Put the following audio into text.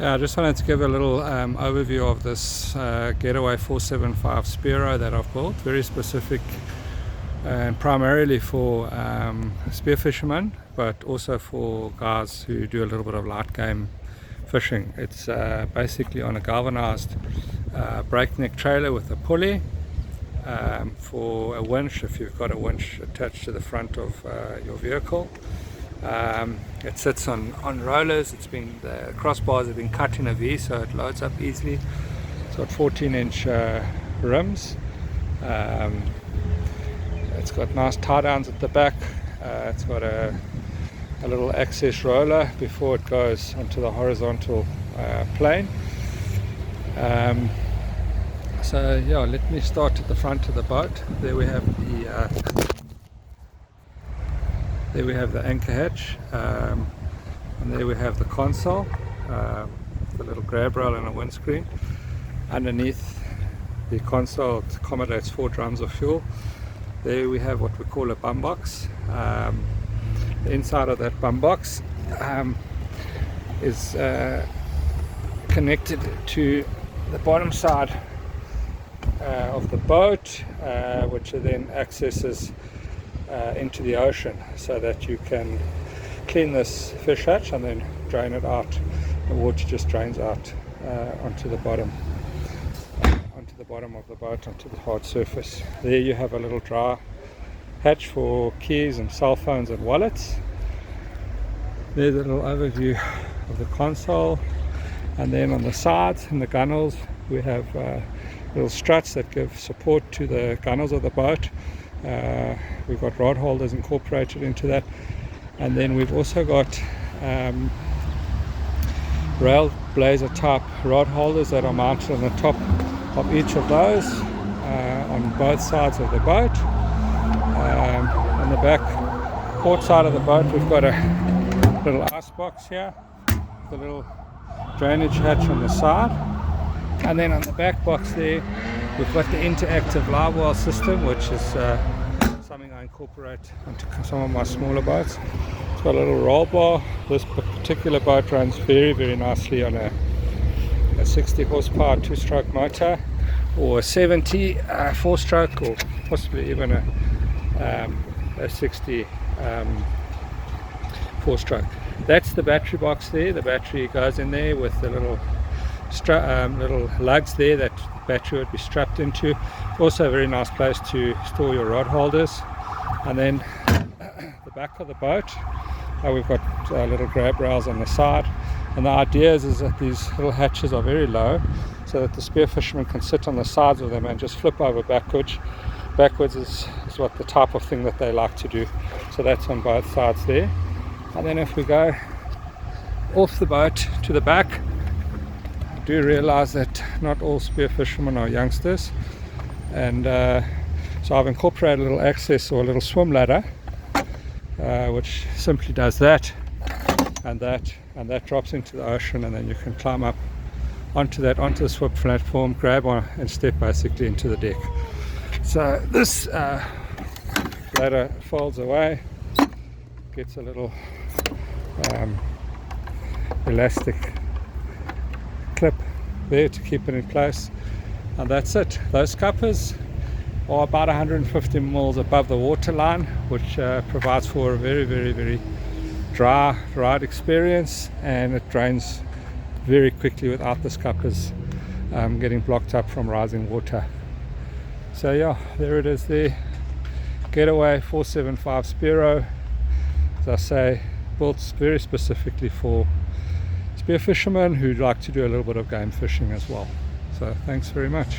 I just wanted to give a little overview of this Getaway 475 Spearo that I've built. Very specific and primarily for spear fishermen, but also for guys who do a little bit of light game fishing. It's basically on a galvanized breakneck trailer with a pulley for a winch, if you've got a winch attached to the front of your vehicle. It sits on rollers. The crossbars have been cut in a V, so it loads up easily. It's got 14-inch rims. It's got nice tie downs at the back. It's got a little access roller before it goes onto the horizontal plane. So yeah, let me start at the front of the boat. There we have the anchor hatch, and there we have the console, the little grab rail and a windscreen. Underneath the console it accommodates 4 drums of fuel. There we have what we call a bum box. The inside of that bum box is connected to the bottom side of the boat, which then accesses into the ocean, so that you can clean this fish hatch and then drain it out. The water just drains out onto the bottom of the boat, onto the hard surface. There you have a little dry hatch for keys and cell phones and wallets. There's a little overview of the console, and then on the sides and the gunnels we have little struts that give support to the gunnels of the boat. We've got rod holders incorporated into that, and then we've also got rail blazer type rod holders that are mounted on the top of each of those on both sides of the boat. On the back port side of the boat we've got a little ice box here, the little drainage hatch on the side, and then on the back box there we've got the interactive live well system, which is something I incorporate onto some of my smaller boats. It's got a little roll bar. This particular boat runs very, very nicely on a 60 horsepower 2-stroke motor, or a 70 4-stroke, or possibly even a 60 4-stroke. That's the battery box there. The battery goes in there with the little lugs there that the battery would be strapped into. Also a very nice place to store your rod holders. And then the back of the boat, we've got little grab rails on the side, and the idea is that these little hatches are very low, so that the spear fisherman can sit on the sides of them and just flip over backwards. Backwards is what the type of thing that they like to do. So that's on both sides there. And then if we go off the boat to the back, I do realize that not all spear fishermen are youngsters, and so I've incorporated a little access or a little swim ladder, which simply does that and that, and that drops into the ocean, and then you can climb up onto the swim platform, grab on and step basically into the deck. So this ladder folds away, gets a little elastic clip there to keep it in place, and that's it. Those scuppers are about 150 mils above the water line, which provides for a very, very, very dry ride experience, and it drains very quickly without the scuppers getting blocked up from rising water. So yeah, there it is there. Getaway 475 Spearo, as I say, built very specifically for spear fishermen who like to do a little bit of game fishing as well. So thanks very much.